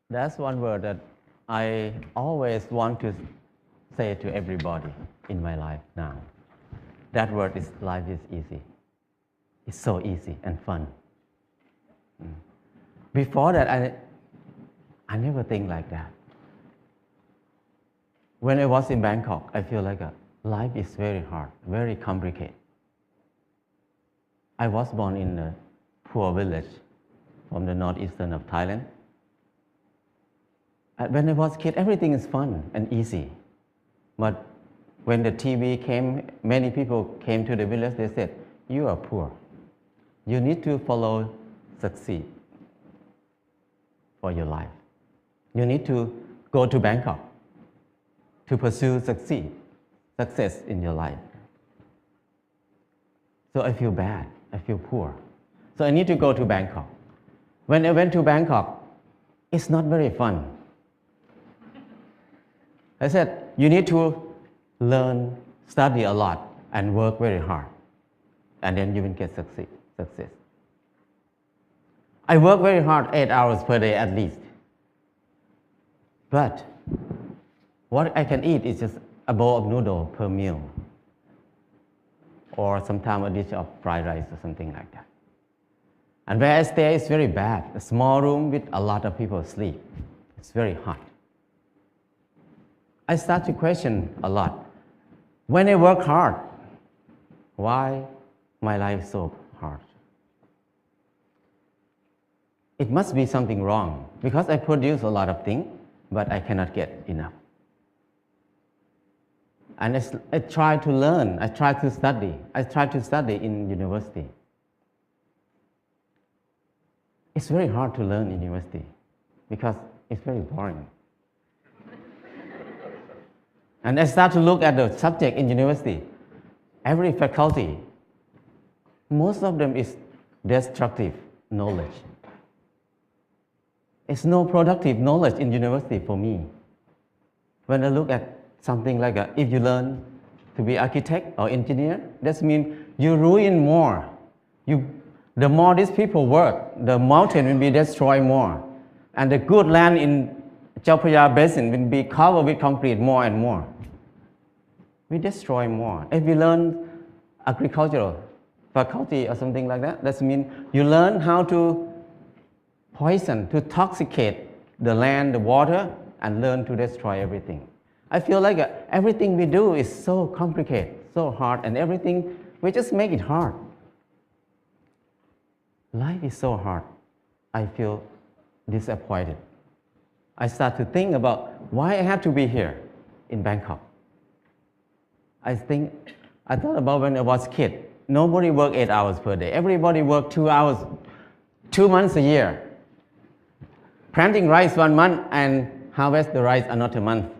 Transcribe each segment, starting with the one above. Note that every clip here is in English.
That's one word that I always want to say to everybody in my life now. That word is life is easy. It's so easy and fun. Before that, I never think like that. When I was in Bangkok, I feel like life is very hard, very complicated. I was born in a poor village from the northeastern of Thailand. When I was a kid, everything is fun and easy. But when the TV came, many people came to the village, they said, you are poor. You need to follow succeed for your life. You need to go to Bangkok to pursue success in your life. So I feel bad, I feel poor. So I need to go to Bangkok. When I went to Bangkok, it's not very fun. I said, you need to learn, study a lot, and work very hard. And then you will get success. I work very hard, 8 hours per day at least. But what I can eat is just a bowl of noodle per meal. Or sometimes a dish of fried rice or something like that. And where I stay is very bad. A small room with a lot of people sleep. It's very hot. I start to question a lot. When I work hard, why my life is so hard? It must be something wrong because I produce a lot of things, but I cannot get enough. And I try to learn, I try to study. I try to study in university. It's very hard to learn in university because it's very boring. And I start to look at the subject in university. Every faculty, most of them is destructive knowledge. It's no productive knowledge in university for me. When I look at something like if you learn to be architect or engineer, that means you ruin more. The more these people work, the mountain will be destroyed more. And the good land in Chao Phraya Basin will be covered with concrete more and more. We destroy more. If you learn agricultural faculty or something like that, that means you learn how to poison, to toxicate the land, the water, and learn to destroy everything. I feel like everything we do is so complicated, so hard, and everything, we just make it hard. Life is so hard. I feel disappointed. I start to think about why I have to be here in Bangkok. I thought about when I was a kid. Nobody worked 8 hours per day. Everybody worked 2 hours, 2 months a year. Planting rice 1 month and harvest the rice another month.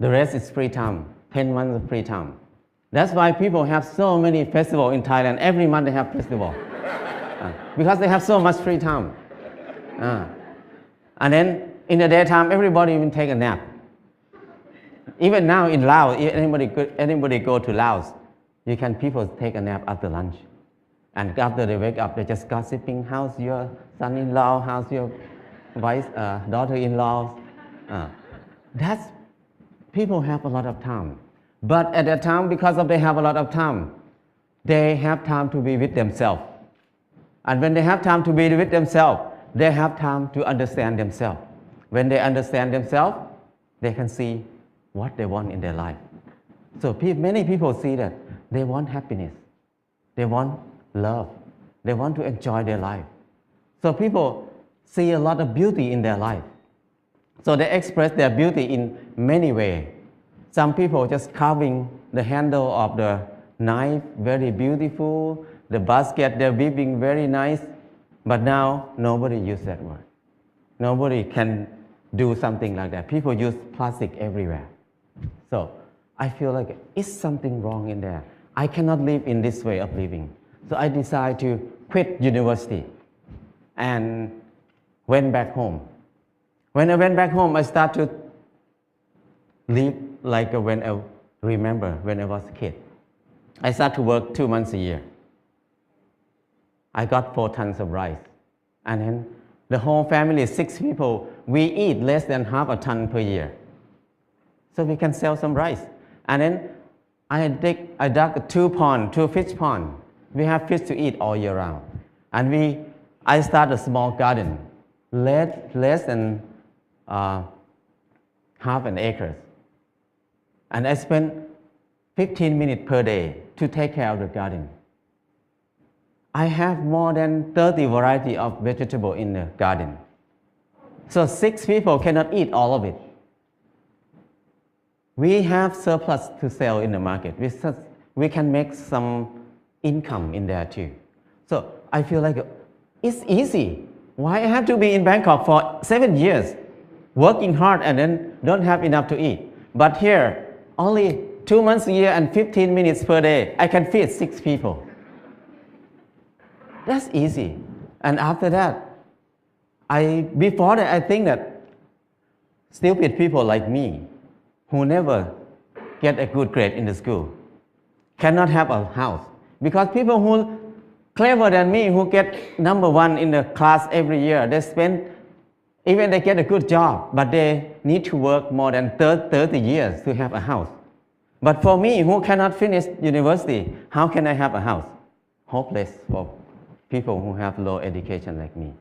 The rest is free time, 10 months of free time. That's why people have so many festivals in Thailand. Every month they have festival. Because they have so much free time. And then in the daytime, everybody will take a nap. Even now in Laos, anybody go to Laos, people take a nap after lunch. And after they wake up, they're just gossiping, how's your son-in-law, how's your daughter-in-law. People have a lot of time. But at that time, because they have a lot of time, they have time to be with themselves. And when they have time to be with themselves, they have time to understand themselves. When they understand themselves, they can see what they want in their life. So many people see that they want happiness. They want love. They want to enjoy their life. So people see a lot of beauty in their life. So they express their beauty in many ways. Some people just carving the handle of the knife, very beautiful. The basket, they're weaving very nice. But now, nobody uses that word. Nobody can do something like that. People use plastic everywhere. So I feel like it's something wrong in there. I cannot live in this way of living. So I decided to quit university and went back home. When I went back home, I started to live like when I remember when I was a kid. I started to work 2 months a year. I got 4 tons of rice. And then The whole family, 6 people, we eat less than half a ton per year. So we can sell some rice. And then I dug 2 fish pond. We have fish to eat all year round. And I started a small garden, less than half an acre. And I spent 15 minutes per day to take care of the garden. I have more than 30 varieties of vegetables in the garden. So 6 people cannot eat all of it. We have surplus to sell in the market. We can make some income in there too. So I feel like it's easy. Why I have to be in Bangkok for 7 years, working hard and then don't have enough to eat? But here, only 2 months a year and 15 minutes per day, I can feed 6 people. That's easy. And after that, before that, I think that stupid people like me, who never get a good grade in the school, cannot have a house. Because people who clever than me, who get number 1 in the class every year, even they get a good job, but they need to work more than 30 years to have a house. But for me, who cannot finish university, how can I have a house? Hopeless for people who have low education like me.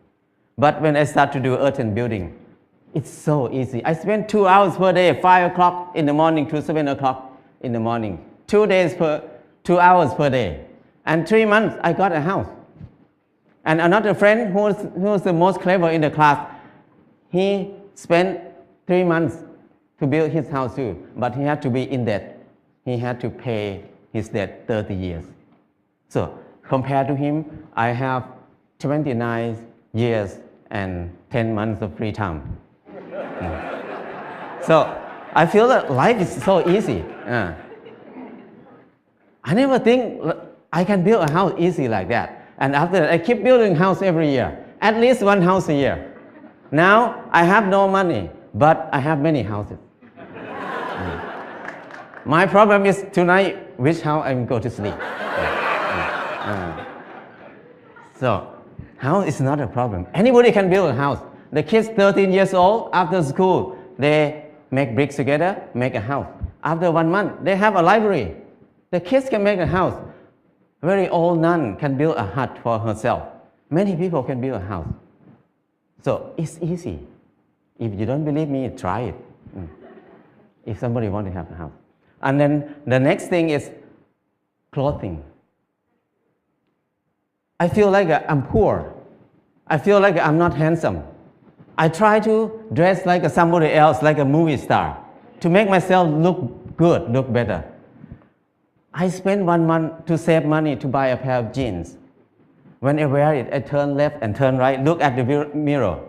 But when I start to do earth and building, it's so easy. I spend 2 hours per day, 5 o'clock in the morning to 7 o'clock in the morning. 2 hours per day. And 3 months, I got a house. And another friend who was the most clever in the class, he spent 3 months to build his house too, but he had to be in debt. He had to pay his debt 30 years. So compared to him, I have 29 years and 10 months of free time. So I feel that life is so easy. I never think I can build a house easy like that. And after that, I keep building house every year, at least 1 house a year. Now I have no money, but I have many houses. My problem is tonight, which house I'm going to sleep. So house is not a problem. Anybody can build a house. The kids 13 years old, after school, they make bricks together, make a house. After 1 month, they have a library. The kids can make a house. Very old nun can build a hut for herself. Many people can build a house. So it's easy. If you don't believe me, try it. If somebody wants to have a house. And then the next thing is clothing. I feel like I'm poor. I feel like I'm not handsome. I try to dress like somebody else, like a movie star, to make myself look good, look better. I spend 1 month to save money to buy a pair of jeans. When I wear it, I turn left and turn right, look at the mirror.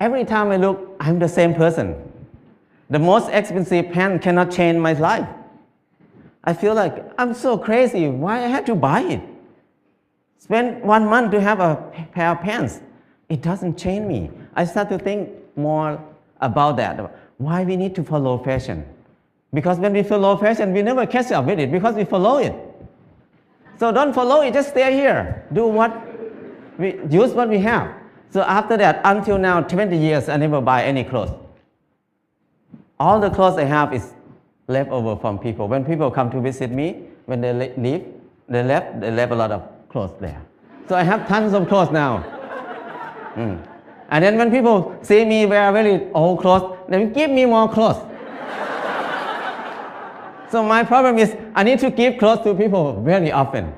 Every time I look, I'm the same person. The most expensive pants cannot change my life. I feel like I'm so crazy. Why I have to buy it? Spend 1 month to have a pair of pants. It doesn't change me. I start to think more about that. Why we need to follow fashion? Because when we follow fashion, we never catch up with it because we follow it. So don't follow it, just stay here. Use what we have. So after that, until now, 20 years, I never buy any clothes. All the clothes I have is left over from people. When people come to visit me, when they leave, they left a lot of clothes there. So I have tons of clothes now. And then when people see me wear very old clothes, they give me more clothes. So my problem is I need to give clothes to people very often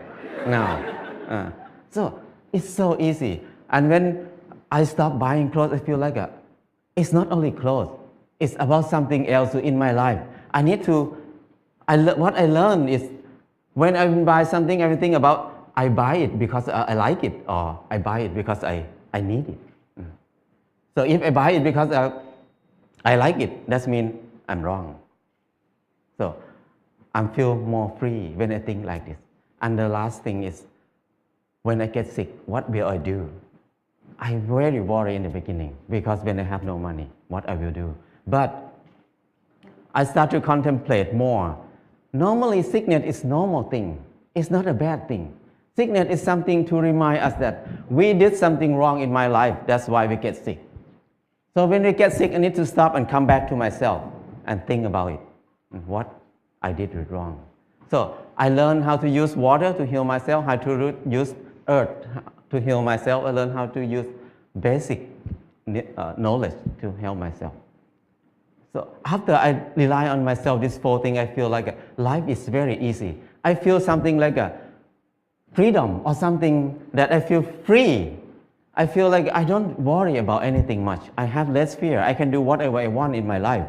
now. So it's so easy. And when I stop buying clothes, I feel like it's not only clothes. It's about something else in my life. What I learned is when I buy something, I think about I buy it because I like it, or I buy it because I need it. So if I buy it because I like it, that means I'm wrong. So I feel more free when I think like this. And the last thing is, when I get sick, what will I do? I very worry in the beginning because when I have no money, what I will do. But I start to contemplate more. Normally, sickness is normal thing. It's not a bad thing. Sickness is something to remind us that we did something wrong in my life. That's why we get sick. So when we get sick, I need to stop and come back to myself and think about it, what I did wrong. So I learned how to use water to heal myself, how to use earth to heal myself. I learned how to use basic knowledge to help myself. So after I rely on myself, this 4 things, I feel like life is very easy. I feel something like a freedom or something that I feel free. I feel like I don't worry about anything much. I have less fear. I can do whatever I want in my life.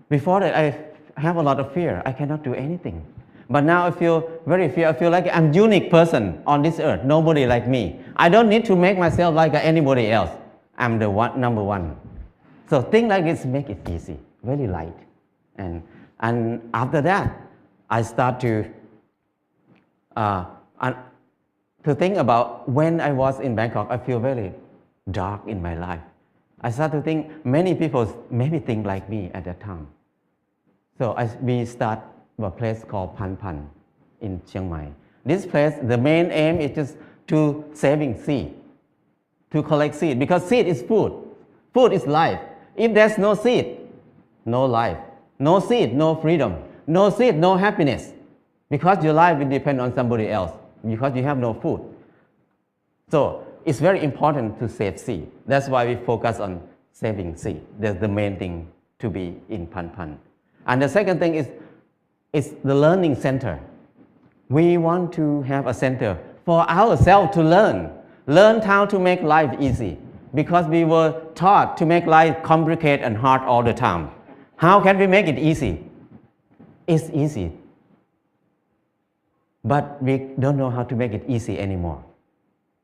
Before that, I have a lot of fear. I cannot do anything. But now I feel very fear. I feel like I'm a unique person on this earth. Nobody like me. I don't need to make myself like anybody else. I'm the number one. So things like this make it easy, very light. And after that, I start to think about when I was in Bangkok, I feel very dark in my life. I start to think many people maybe think like me at that time. So we start a place called Pan Pan in Chiang Mai. This place, the main aim is just to saving seed, to collect seed, because seed is food. Food is life. If there's no seed, no life. No seed, no freedom. No seed, no happiness. Because your life will depend on somebody else, because you have no food. So it's very important to save seed. That's why we focus on saving seed. That's the main thing to be in Pan Pan. And the second thing is the learning center. We want to have a center for ourselves to learn how to make life easy, because we were taught to make life complicated and hard all the time. How can we make it easy? It's easy, but we don't know how to make it easy anymore,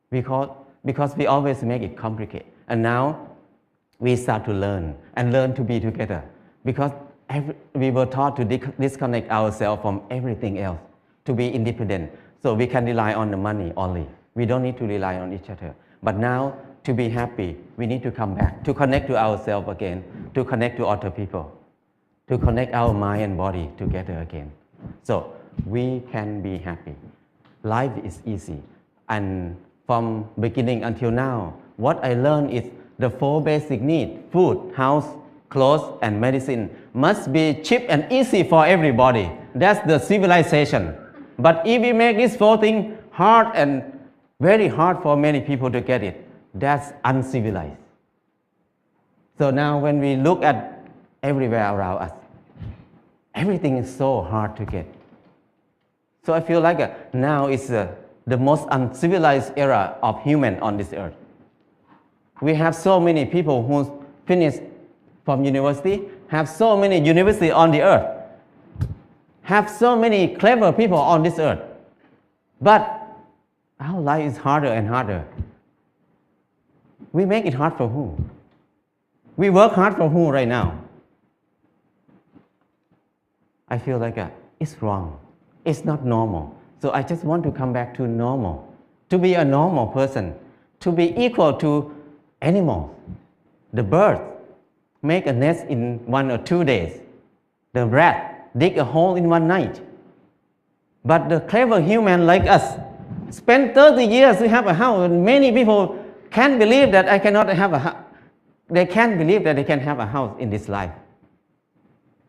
because we always make it complicated. And now we start to learn to be together, because we were taught to disconnect ourselves from everything else, to be independent, so we can rely on the money only. We don't need to rely on each other. But now, to be happy, we need to come back, to connect to ourselves again, to connect to other people, to connect our mind and body together again. So we can be happy. Life is easy. And from beginning until now, what I learned is the 4 basic needs, food, house, clothes, and medicine, must be cheap and easy for everybody. That's the civilization. But if we make these 4 things hard and very hard for many people to get it, that's uncivilized. So now when we look at everywhere around us, everything is so hard to get. So I feel like now is the most uncivilized era of human on this earth. We have so many people who finish from university, have so many universities on the earth, have so many clever people on this earth. But our life is harder and harder. We make it hard for who? We work hard for who right now? I feel like it's wrong. It's not normal. So I just want to come back to normal, to be a normal person, to be equal to animals. The bird make a nest in 1 or 2 days. The rat dig a hole in 1 night. But the clever human like us spend 30 years to have a house. Many people can't believe that I cannot have a house. They can't believe that they can have a house in this life.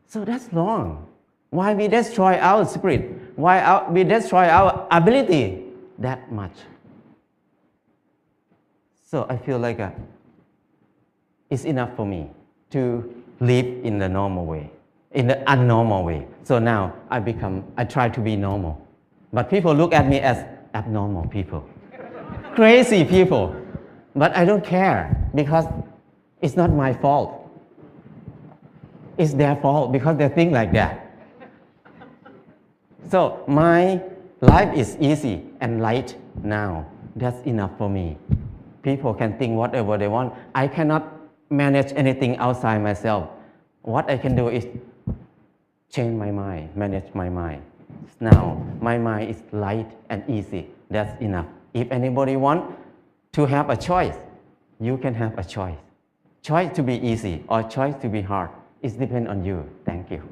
So that's wrong. Why we destroy our spirit? Why we destroy our ability that much? So I feel like it's enough for me to live in the normal way, in the abnormal way. So now I try to be normal. But people look at me as abnormal people, crazy people. But I don't care, because it's not my fault. It's their fault, because they think like that. So my life is easy and light now. That's enough for me. People can think whatever they want. I cannot manage anything outside myself. What I can do is change my mind, manage my mind. Now my mind is light and easy. That's enough. If anybody wants to have a choice, you can have a choice. Choice to be easy or choice to be hard. It depends on you. Thank you.